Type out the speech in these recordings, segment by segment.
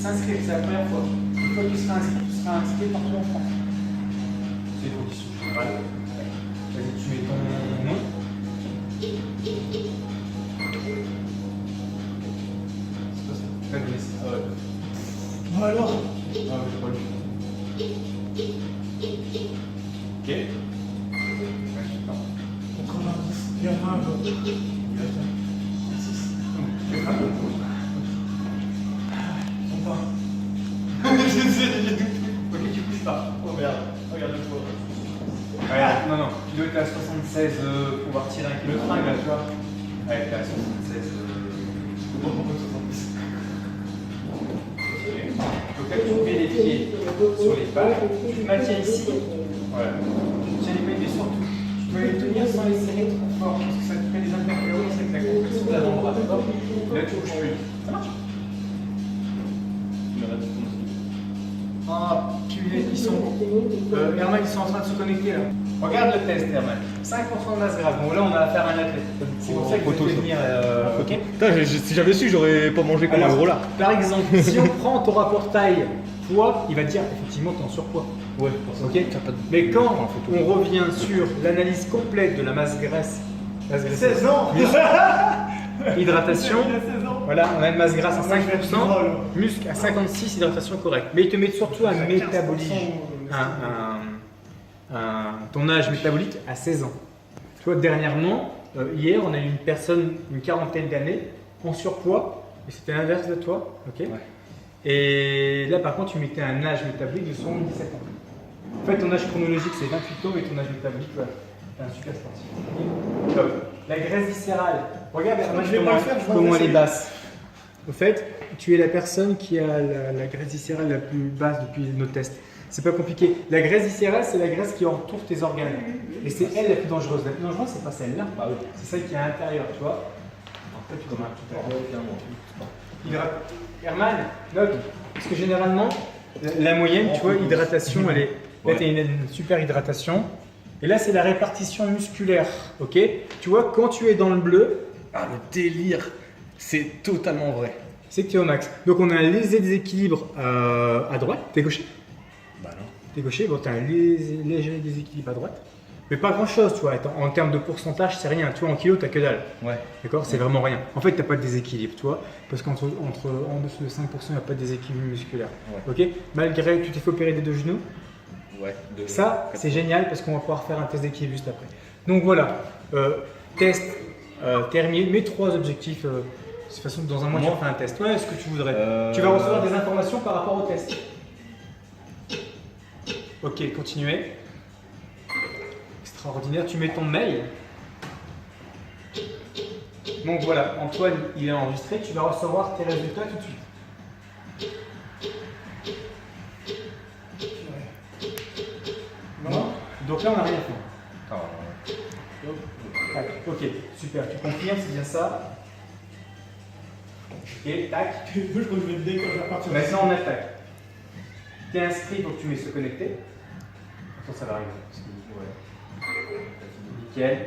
s'inscrire, c'est la première fois. Une fois que tu seras inscrit partout en France. C'est une condition générale. Vas-y, tu mets ton nom. C'est pas ça. Pas de laisser. Ah ouais. Bon alors. Ah, mais j'ai pas lu. Ok. Encore un 10. Il y a un 20. Il reste un 6. C'est grave. Ils sont pas. Ok, tu bouges pas. Oh merde. Regarde-toi. Ouais, non, tu dois être à 76 pour pouvoir tirer un kilo de fringue là, tu vois. Ouais, t'es à 76. Donc là, tu mets les pieds sur les balles, tu te maintiens ici. Voilà. Tu tiens les mains et surtout, tu dois les tenir sans les serrer trop fort parce que ça te fait des interférences avec la compression de l'avant-bras, d'accord? Là, tu bouges plus. Ça marche? Ah, ils sont. Herman, ils sont en train de se connecter là. Regarde le test, Herman. 5% de masse grave. Bon, là, on a affaire à un athlète. C'est pour ça que je vais venir. Ok? Putain, si j'avais su, j'aurais pas mangé comme un Alors, gros là. par exemple, si on prend ton rapport taille, poids, il va te dire effectivement tu es en surpoids. Ouais, Ok. Mais quand on revient sur l'analyse complète de la masse graisse, 16 ans. Hydratation, Il a 16 ans. voilà, on a une masse grasse à Moi, je vais être 5%, drôle. muscle à 56, hydratation correcte. Mais ils te mettent surtout un métabolisme, ton âge métabolique à 16 ans. Tu vois, dernièrement, hier, on a eu une personne, une quarantaine d'années, en surpoids, et c'était l'inverse de toi, ok? Ouais. Et là, par contre, tu mettais un âge métabolique de 77 ans. En fait, ton âge chronologique, c'est 28 ans, et ton âge métabolique, voilà, t'es un super sportif. Top. La graisse viscérale, regarde Moi, je vais pas le faire, je vais comment en elle est essayer. basse. Au fait, tu es la personne qui a la graisse viscérale la plus basse depuis nos tests. C'est pas compliqué. La graisse viscérale, c'est la graisse qui entoure tes organes. Et c'est elle la plus dangereuse. La plus dangereuse, c'est pas celle-là. Bah oui. C'est celle qui est à l'intérieur, tu vois. En fait, tu comme un tout à l'heure. Herman, note. Parce que généralement, la moyenne, tu vois, hydratation, elle est. Là, tu as une super hydratation. Et là, c'est la répartition musculaire. Ok? Tu vois, quand tu es dans le bleu, Ah, le délire, c'est totalement vrai. c'est que tu es au max. Donc, on a un léger déséquilibre à droite. T'es gaucher? Bah non. T'es gaucher, bon, t'as un léger déséquilibre à droite. Mais pas grand chose, tu vois. En termes de pourcentage, c'est rien. Tu vois, en kilos, t'as que dalle. Ouais. D'accord? C'est vraiment rien. En fait, t'as pas de déséquilibre, tu vois. Parce en dessous de 5%, il n'y a pas de déséquilibre musculaire. Ouais. Ok? Malgré que tu t'es fait opérer des deux genoux, Ouais. ça, c'est génial parce qu'on va pouvoir faire un test d'équilibre juste après. Donc voilà, test terminé. Mes 3 objectifs. De toute façon, dans un mois, tu Moi fais un test. Ouais, ce que tu voudrais. Tu vas recevoir des informations par rapport au test. Ok, continuez. Extraordinaire. Tu mets ton mail. Donc voilà, Antoine, il est enregistré. Tu vas recevoir tes résultats tout de suite. Non. Donc là, on n'a rien fait. Tac. Ok, super. Tu confirmes, c'est bien ça. Ok, tac. Je crois que je vais te dire quand je vais partir. Maintenant, on attaque. Tu es inscrit, donc tu mets se connecter. Attends, ça va arriver. Nickel.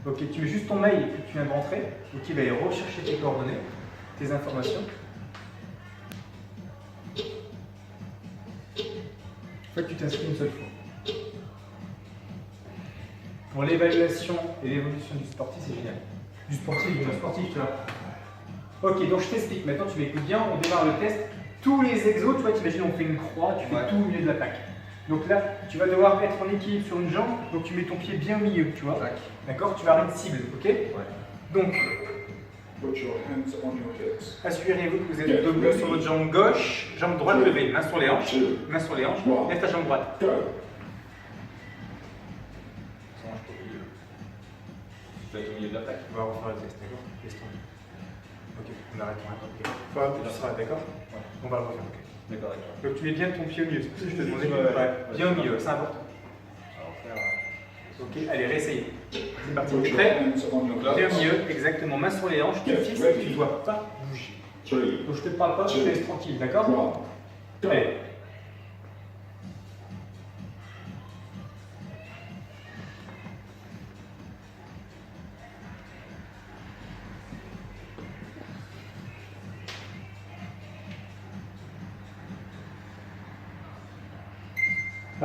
Ok, tu mets juste ton mail que tu viens de rentrer. Donc il va aller rechercher tes coordonnées, tes informations. En fait, tu t'inscris une seule fois. Pour l'évaluation et l'évolution du sportif, c'est génial. Du sportif, tu vois. Ok, donc je t'explique. Maintenant, tu m'écoutes bien. On démarre le test. Tous les exos, tu vois, t'imagines, on fait une croix, tu fais tout au milieu de l'attaque. Donc là, tu vas devoir être en équilibre sur une jambe, donc tu mets ton pied bien au milieu, tu vois. D'accord? Tu vas avoir une cible, ok? Donc, assurez-vous que vous êtes debout sur votre jambe gauche, jambe droite levée, main sur les hanches, lève ta jambe droite. Tu vas être au milieu de l'attaque. On va refaire le test, d'accord? Laisse tomber. Ok, on arrête, on arrête. Tu seras d'accord? Ouais. On va le refaire, ok. D'accord, d'accord. Donc tu mets bien ton pied au milieu, c'est pour ça que je te demandais. Ouais. Bien au milieu, c'est important. Alors faire. Ok, allez, réessayez. C'est parti. Tu es prêt? Donc là. Bien au milieu, exactement. Main sur les hanches, tu fixes, tu ne dois pas bouger. Donc je ne te parle pas, je te laisse tranquille, d'accord? Allez.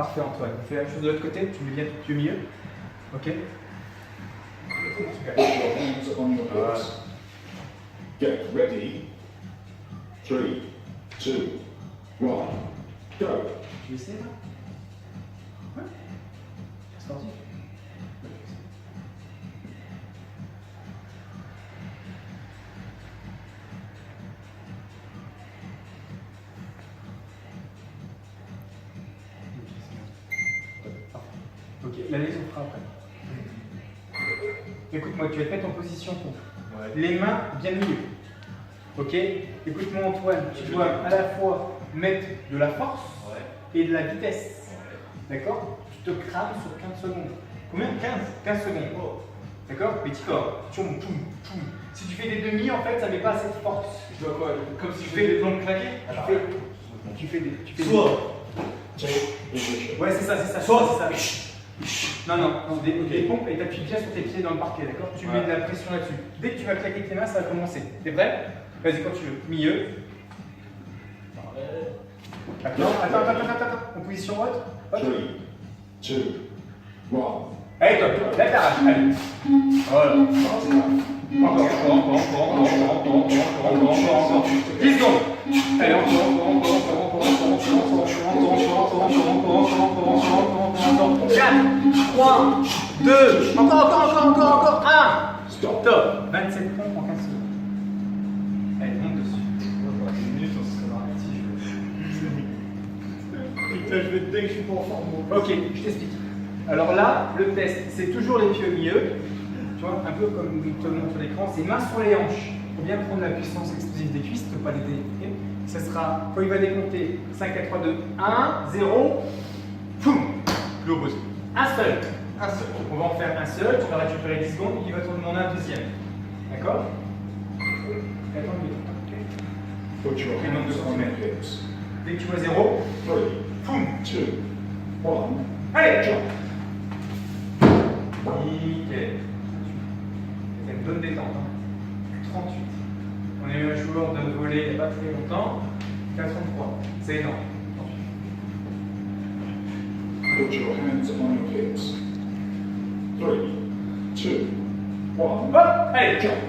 Parfait Antoine. Fais la même chose de l'autre côté, tu mets bien tout au milieu. Ok. Put your hands on your hips. Get ready. 3, 2, 1, go. Tu essaies là? Ouais. Sportif. Ok, la leçon fera après. Écoute-moi, tu vas te mettre en position pour les mains bien milieu. Ok. Écoute-moi Antoine, tu dois à la fois mettre de la force et de la vitesse. D'accord. Tu te crames sur 15 secondes. Combien? 15 secondes. D'accord. Mais tu vas. Si tu fais des demi, en fait, ça met pas assez de force. Je dois quoi? Comme si je fais faisais des plombs claqués? Tu fais des. Soit. Take position. Ouais, c'est ça, c'est ça. Soit c'est ça. Non, des pompes et t'appuies bien sur tes pieds dans le parquet, d'accord? Tu mets de la pression là-dessus. Dès que tu vas claquer tes mains, ça va commencer. T'es prêt? Vas-y, quand tu veux. Milieu. Attends. En position haute. 3, 2, 1. Allez, top. Là, t'arraches. Allez. Voilà. Encore. 10 secondes. Allez, encore. 4, 3, 2, encore. 1. Stop. Top. 27 pompes en 15 secondes. Allez, monte dessus. Putain, je vais te dire que je suis pas en forme. Ok, je t'explique. Alors là, le test, c'est toujours les pieds au milieu. Tu vois, un peu comme je te le montre sur l'écran, c'est mains sur les hanches. Pour bien prendre la puissance explosive des cuisses, ne pas les délier. Ça sera, quand il va décompter, 5, 4, 3, 2, 1, 0, poum, le repose. Un seul. On va en faire un seul, tu vas récupérer 10 secondes, il va t'en demander un deuxième. D'accord? Attends une minute. Put your hands on your hips. Dès que tu vois 0, 3, poum, 2, 1. allez! Jump. Nickel. C'est une bonne détente. 38. On a eu un joueur de volley il n'y a pas très longtemps. 43. C'est énorme. 38. Put your hands on your hips. 3, 2, 1. Hop! Allez! Jump.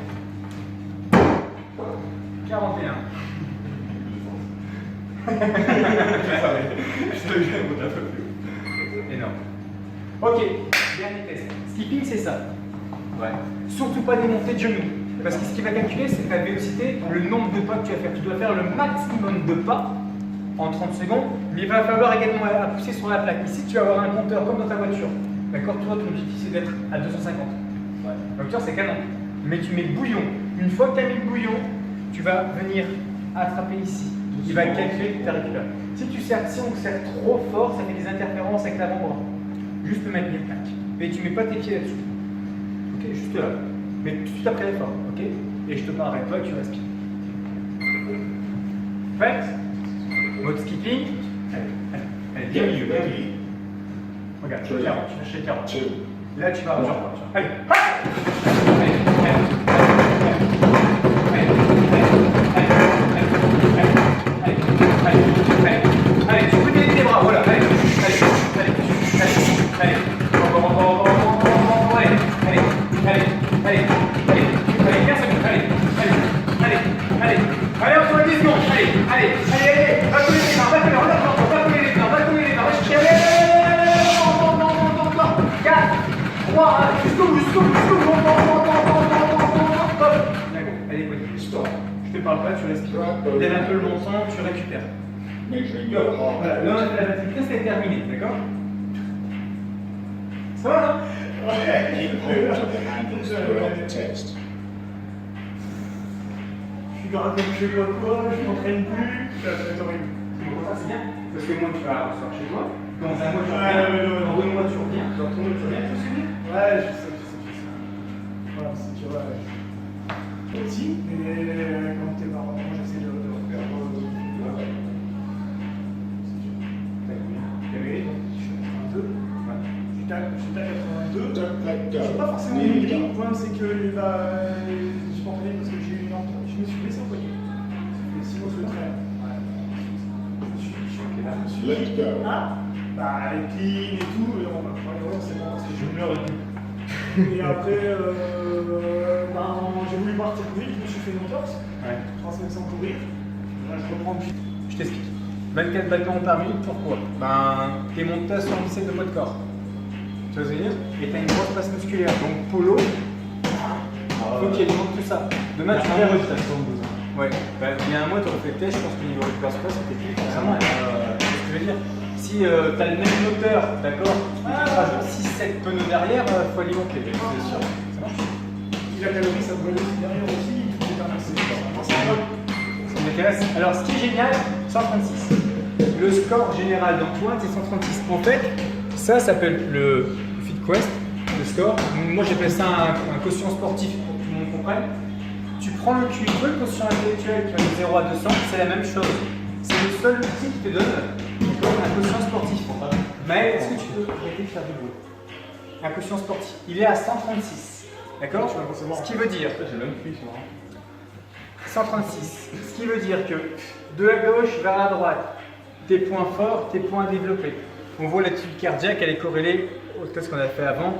41. Énorme. Ok, dernier test. Skipping, c'est ça. Ouais. Surtout pas démonter de genoux. Parce que ce qui va calculer, c'est ta vélocité, le nombre de pas que tu vas faire. Tu dois faire le maximum de pas en 30 secondes, mais il va falloir également pousser sur la plaque. Ici, tu vas avoir un compteur comme dans ta voiture. D'accord? Toi, ton objectif, c'est d'être à 250. La voiture, c'est canon. Mais tu mets le bouillon. Une fois que tu as mis le bouillon, tu vas venir attraper ici. Il va calculer ta récupère. Si on serre trop fort, ça fait des interférences avec l'avant-bras. Juste le maintenir, tac. Mais tu mets pas tes pieds là-dessus. Ok, juste là. Mais tout de suite après l'effort, ok? Et je te parle avec toi et tu respires. Prête? Mode skipping. Allez, bien Get milieu. ready. Regarde, 40, tu vas chercher 40. 2, Là, tu vas rejoindre. Allez, allez, tu peux délier les bras, voilà, allez, encore, allez, 15 secondes, allez, on se 10 secondes, allez, va couler les mains, va chercher, allez, encore, 4, 3, jusqu'au bout, allez, stop. je te parle pas, tu respires, lève un peu le menton, tu récupères. Measuring your heart Voilà, rate. là, la vitesse est terminée, d'accord? Ça va là? Keep hold of the handles throughout the test. Je suis grave comme je sais pas quoi, je m'entraîne plus. Ça va être horrible. Ça c'est bien, parce que moi tu vas recevoir chez toi, dans un mois tu reviens, dans 2 mois tu reviens, dans 3 mois tu reviens, tu te souviens? Ouais, je sais. Voilà, c'est que ouais. Petit, mais quand t'es marrant, moi j'essaie de refaire. J'étais à 82. Don't let Je suis go. pas forcément Nearly mobile, le done. problème c'est que j'ai pas entraîné parce que j'ai eu une entorse. Je me suis blessé au poignet. Ça fait 6 mois que je traîne. Je me suis. Let go. Ah bah, elle est clean et tout, et on va voir, c'est bon parce que Je me le redis. Et après, j'ai voulu partir courir, je me suis fait une entorse, Ouais. 3 semaines sans courir. Là, je reprends depuis. Je t'explique. 24 battements par minute, pourquoi? Ben, t'es monté à 117 de poids de corps. Tu vois ce que je veux dire? Et t'as une grosse masse musculaire. Donc, polo, faut qu'il y ait du monde tout ça. Demain, tu un vas. mois, t'as 72 ans. Ouais, bah, il y a un mois, tu aurais fait le test, je pense que niveau récupération, c'était plus forcément. C'est ce que je veux dire. Si t'as le même moteur, d'accord, tu rajoutes 6-7 pneus derrière, faut alimenter. C'est sûr. Ça marche? Puis la calorie, ça doit aller derrière aussi, tout est un accès. Ça m'intéresse. Alors, ce qui est génial, 136. Le score général d'Antoine, c'est 136. En fait, ça s'appelle le FitQuest, le score. Moi, j'appelle ça un quotient sportif pour que tout le monde comprenne. Tu prends le QI, le quotient intellectuel qui va de 0 à 200, c'est la même chose. C'est le seul outil qui te donne un quotient sportif. Mais est-ce que tu peux arrêter de faire du bruit? Un quotient sportif. Il est à 136. D'accord? Ce qui veut dire. J'ai même pris sur 136. Ce qui veut dire que de la gauche vers la droite, tes points forts, tes points développés. On voit l'attitude cardiaque, elle est corrélée au test qu'on a fait avant.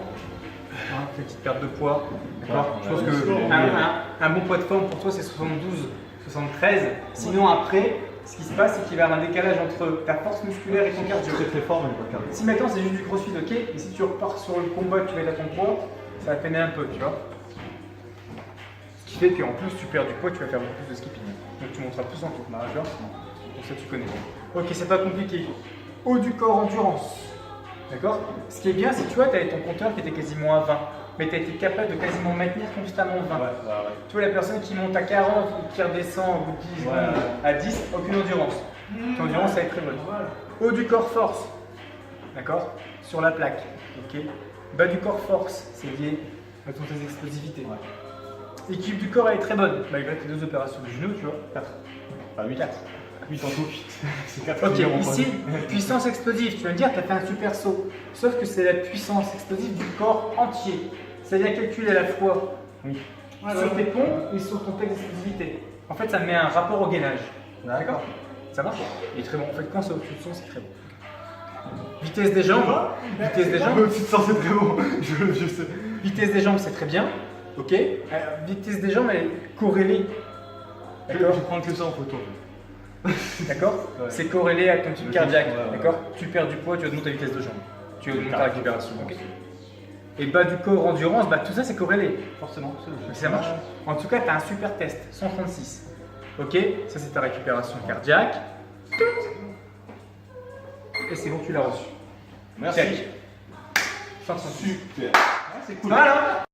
Petite perte de poids. D'accord. Je pense que un bon poids de forme pour toi c'est 72, 73. Sinon après, ce qui se passe c'est qu'il va y avoir un décalage entre ta force musculaire et ton cardio. très fort, mais pas cardio. Si maintenant c'est juste du crossfit, ok, mais si tu repars sur le combat et que tu vas être à ton poids, ça va peiner un peu, tu vois. Ce qui fait qu'en plus tu perds du poids, tu vas faire beaucoup plus de skipping. Donc tu monteras plus en tour manager, pour ça tu connais. Ok, c'est pas compliqué. Haut du corps endurance. D'accord? Ce qui est bien, c'est que tu vois, tu avais ton compteur qui était quasiment à 20, mais tu as été capable de quasiment maintenir constamment 20. Tu vois, la personne qui monte à 40 ou qui redescend au bout de 10 à 10, aucune endurance. Ton endurance, ça va être très bonne. Haut du corps force. D'accord? Sur la plaque. Ok? Bas du corps force, c'est lié à ton tes explosivités. Équipe du corps, elle est très bonne, malgré tes 2 opérations du genou, tu vois. 4. Pas 8. 4. 8 en tout. C'est 4. Ok, ici, puissance explosive, tu vas me dire que tu as fait un super saut. Sauf que c'est la puissance explosive du corps entier. C'est-à-dire calculer à la fois sur tes ponts et sur ton texte d'explosivité. En fait, ça met un rapport au gainage. D'accord? Ça marche? Il est très bon. En fait, quand c'est au-dessus de son, c'est très bon. Vitesse des jambes. Vitesse des jambes. Au-dessus de 100, c'est très bon. Je sais. Vitesse des jambes, c'est très bien. Ok? Vitesse des jambes, elle est corrélée. Je prends que ça en photo. D'accord? Ouais. C'est corrélé à ton type cardiaque. Ouais. D'accord? Tu perds du poids, tu augmentes ta vitesse de jambe. Tu augmentes ta récupération. Okay. Et bas du corps endurance, bah, tout ça c'est corrélé. Forcément. Ça marche. En tout cas, tu as un super test. 136. Ok? Ça c'est ta récupération cardiaque. Et c'est bon, tu l'as reçu. Merci. Check. 136. Super. C'est cool. Voilà.